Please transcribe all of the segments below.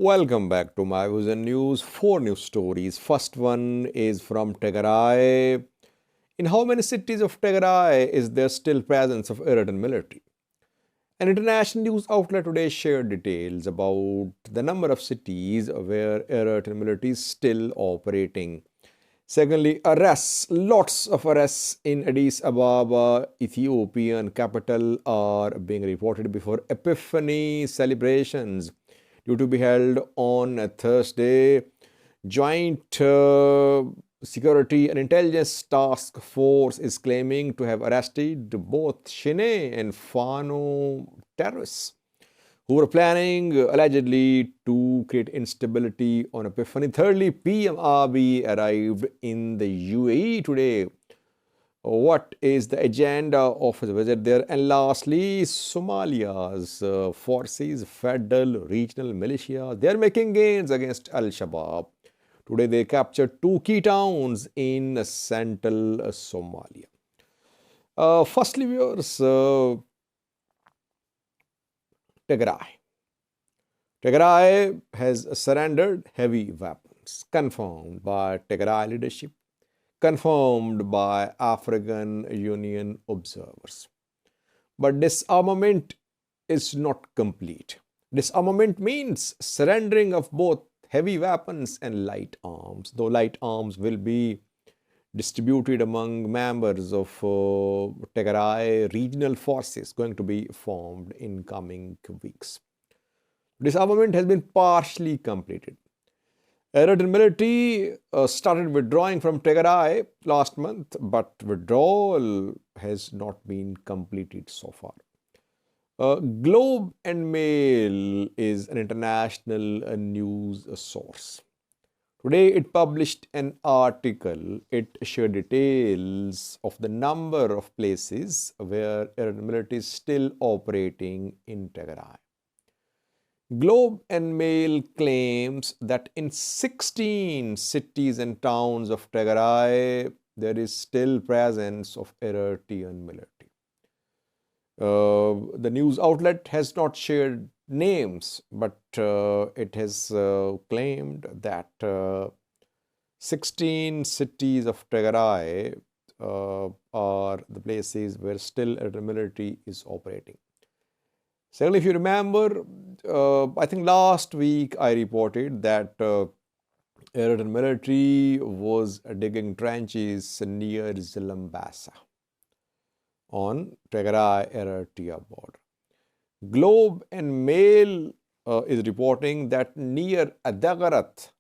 Welcome back to my Vision News. Four news stories. First one is from Tigray. In how many cities of Tigray is there still presence of Eritrean military? An international news outlet today shared details about the number of cities where Eritrean military is still operating. Secondly, arrests. Lots of arrests in Addis Ababa, Ethiopian capital, are being reported before Epiphany celebrations due to be held on a Thursday. Joint Security and Intelligence Task Force is claiming to have arrested both Shine and Fano terrorists who were planning allegedly to create instability on Epiphany. Thirdly, PM Abiy arrived in the UAE today. What is the agenda of his visit there? And lastly, Somalia's forces, federal, regional militia, they are making gains against Al-Shabaab. Today they captured two key towns in central Somalia. Firstly, viewers, Tigray. Tigray has surrendered heavy weapons, confirmed by Tigray leadership, confirmed by African Union observers. But disarmament is not complete. Disarmament means surrendering of both heavy weapons and light arms, though light arms will be distributed among members of Tigray regional forces going to be formed in coming weeks. Disarmament has been partially completed. Eritrean military started withdrawing from Tigray last month, but withdrawal has not been completed so far. Globe and Mail is an international news source. Today it published an article. It shared details of the number of places where Eritrean military is still operating in Tigray. Globe and Mail claims that in 16 cities and towns of Tigray, there is still presence of Eritrean military. The news outlet has not shared names, but it has claimed that 16 cities of Tigray are the places where still Eritrean military is operating. Secondly, if you remember, I think last week I reported that Eritrean military was digging trenches near Zilambasa on Tigray-Eritrea border. Globe and Mail is reporting that near Adagarat,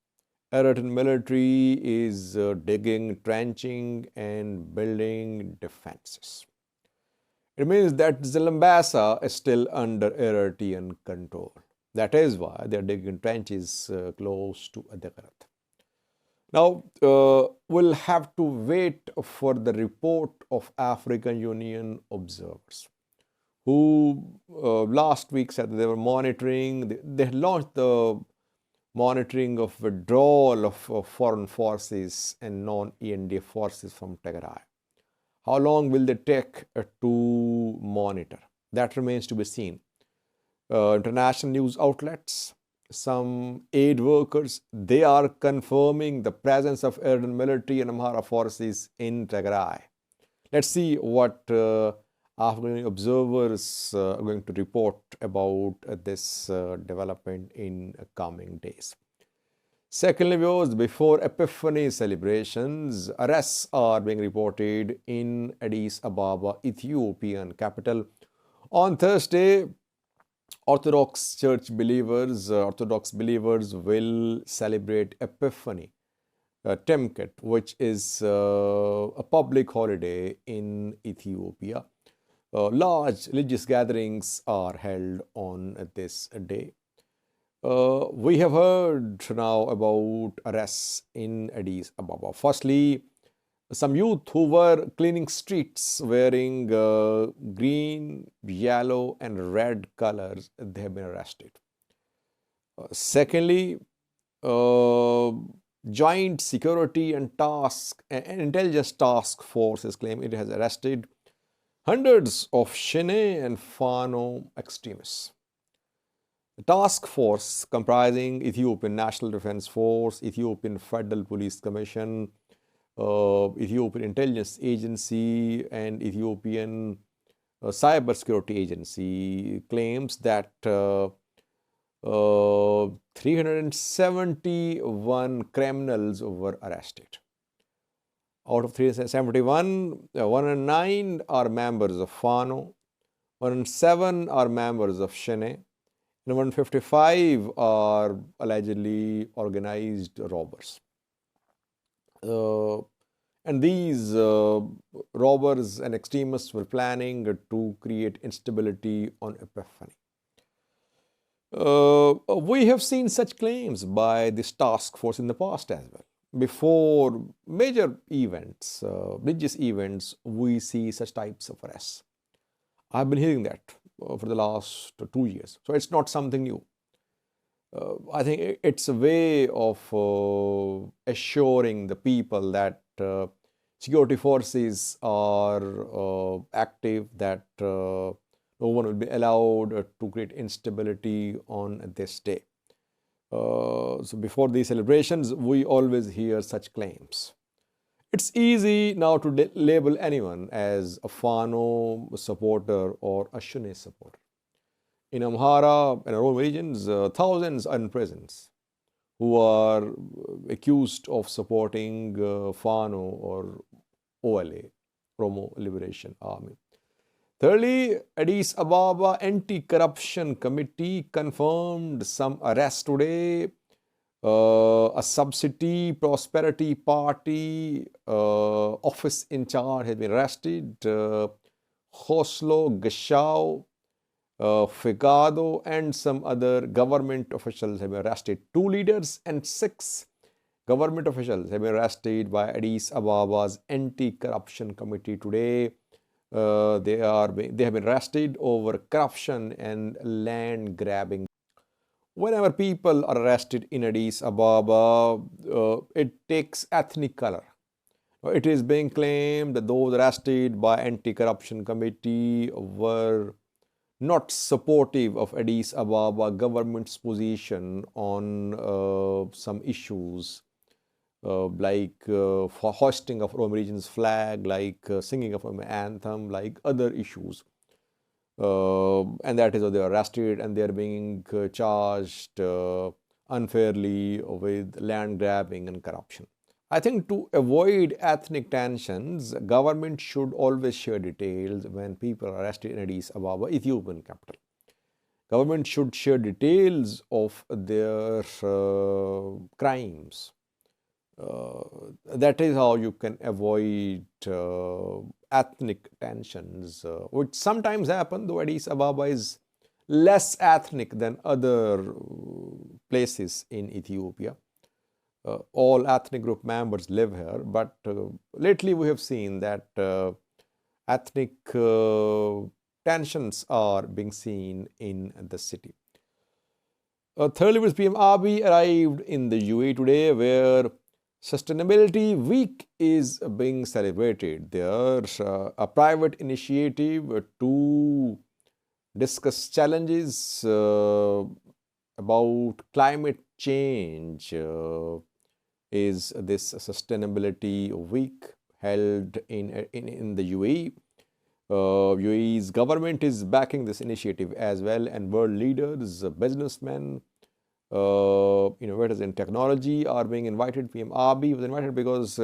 Eritrean military is digging, trenching, and building defenses. It means that Zilambasa is still under Eritrean control. That is why they are digging trenches close to Adagarat. Now, we'll have to wait for the report of African Union observers who last week said that they were monitoring, they launched the monitoring of withdrawal of foreign forces and non-ENDF forces from Tigray. How long will they take to monitor? That remains to be seen. International news outlets, some aid workers, they are confirming the presence of Eritrean military and Amhara forces in Tigray. Let's see what Afghan observers are going to report about this development in coming days. Secondly, viewers, before Epiphany celebrations, arrests are being reported in Addis Ababa, Ethiopian capital. On Thursday, Orthodox believers will celebrate Epiphany, Temket, which is a public holiday in Ethiopia. Large religious gatherings are held on this day. We have heard now about arrests in Addis Ababa. Firstly, some youth who were cleaning streets wearing green, yellow, and red colors, they have been arrested. Secondly, Joint Security and Intelligence Task Force is claiming it has arrested hundreds of Shine and Fano extremists. The task force comprising Ethiopian National Defense Force, Ethiopian Federal Police Commission, Ethiopian Intelligence Agency, and Ethiopian Cyber Security Agency claims that 371 criminals were arrested. Out of 371, 109 are members of FANO, 107 are members of Shene, and 155 are allegedly organized robbers. And these robbers and extremists were planning to create instability on Epiphany. We have seen such claims by this task force in the past as well. Before major events, religious events, we see such types of arrests. I've been hearing that for the last 2 years. So it's not something new. I think it's a way of assuring the people that security forces are active, that no one will be allowed to create instability on this day. So before these celebrations, we always hear such claims. It's easy now to label anyone as a Fano supporter or a Shune supporter. In Amhara and our own regions, thousands are in prisons who are accused of supporting Fano or OLA, Oromo Liberation Army. Thirdly, Addis Ababa Anti-Corruption Committee confirmed some arrests today. A subsidy prosperity party office in charge has been arrested. Khoslo Gashau, Figado, and some other government officials have been arrested. 2 leaders and 6 government officials have been arrested by Addis Ababa's Anti-Corruption Committee today. They have been arrested over corruption and land grabbing. Whenever people are arrested in Addis Ababa, it takes ethnic color. It is being claimed that those arrested by Anti-Corruption Committee were not supportive of Addis Ababa government's position on some issues like hoisting of Oromo region's flag, like singing of Oromo anthem, like other issues. And that is why they are arrested and they are being charged unfairly with land grabbing and corruption. I think to avoid ethnic tensions, government should always share details when people are arrested in Addis Ababa, Ethiopian capital. Government should share details of their crimes. That is how you can avoid ethnic tensions, which sometimes happen, though Addis Ababa is less ethnic than other places in Ethiopia. All ethnic group members live here, but lately we have seen that ethnic tensions are being seen in the city. Thirdly, PM Abiy arrived in the UAE today, where Sustainability Week is being celebrated. There's a private initiative to discuss challenges about climate change. Is this Sustainability Week held in the UAE? UAE's government is backing this initiative as well, and world leaders, businessmen, innovators in technology are being invited. PM Abiy was invited because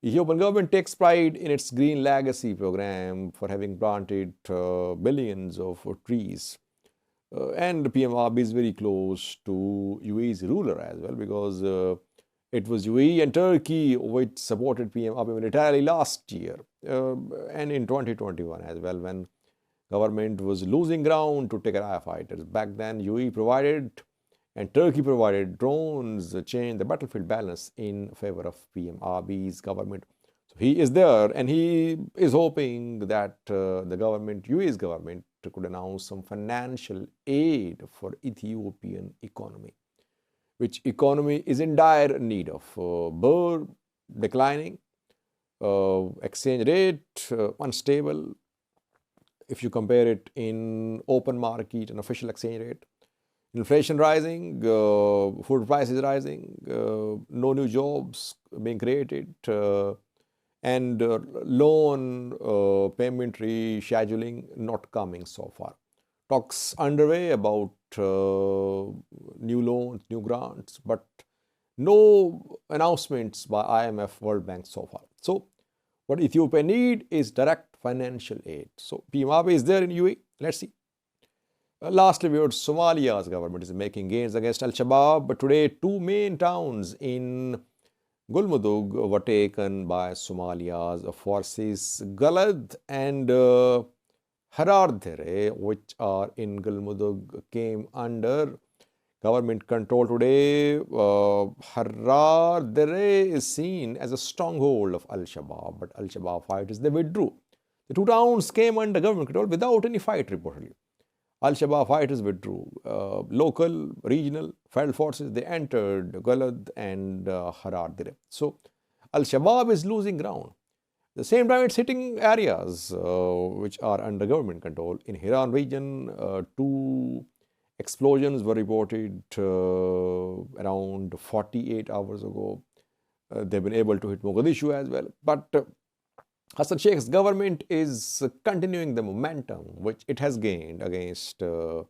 Ethiopian government takes pride in its green legacy program for having planted billions of trees. And PM Abiy is very close to UAE's ruler as well, because it was UAE and Turkey which supported PM Abiy militarily last year and in 2021 as well, when government was losing ground to Tigray fighters. Back then, UAE provided and Turkey provided drones, changed the battlefield balance in favor of PM Abiy's government. So he is there, and he is hoping that the government, UAE's government, could announce some financial aid for Ethiopian economy, which economy is in dire need of. Birr declining, exchange rate unstable if you compare it in open market and official exchange rate. Inflation rising, food prices rising, no new jobs being created, and loan payment rescheduling not coming so far. Talks underway about new loans, new grants, but no announcements by IMF, World Bank so far. So what Ethiopia need is direct financial aid. So PM Abiy is there in UAE. Let's see. Lastly, we heard Somalia's government is making gains against Al-Shabaab, but today two main towns in Galmudug were taken by Somalia's forces, Galad and Harardere, which are in Galmudug, came under government control today. Harardere is seen as a stronghold of Al-Shabaab, but Al-Shabaab fighters, they withdrew. The two towns came under government control without any fight reportedly. Al-Shabaab fighters withdrew. Local, regional, federal forces, they entered Galad and Harardere. So Al-Shabaab is losing ground. At the same time, it's hitting areas which are under government control. In Hiran region, two explosions were reported around 48 hours ago. They've been able to hit Mogadishu as well. But Hassan Sheikh's government is continuing the momentum which it has gained against Al-Shabaab.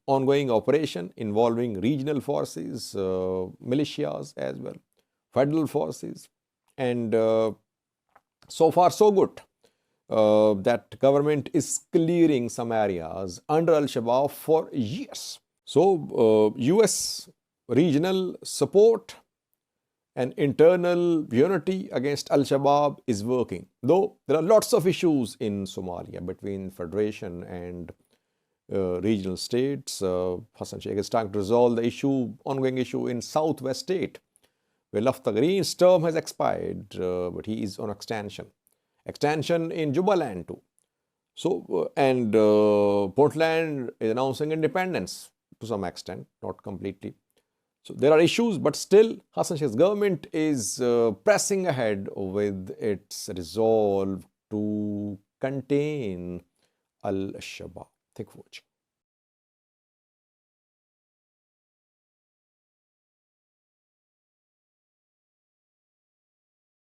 Ongoing operation involving regional forces, militias as well, federal forces, and so far so good. That government is clearing some areas under Al-Shabaab for years. So US regional support and internal unity against Al-Shabaab is working. Though there are lots of issues in Somalia between federation and regional states. Hassan Sheikh is trying to resolve the ongoing issue in southwest state, where Lafta Green's term has expired, but he is on extension. Extension in Jubaland too. So, and Portland is announcing independence to some extent, not completely. So there are issues, but still Hassan Sheikh's government is pressing ahead with its resolve to contain Al-Shabaab. Thank you for watching.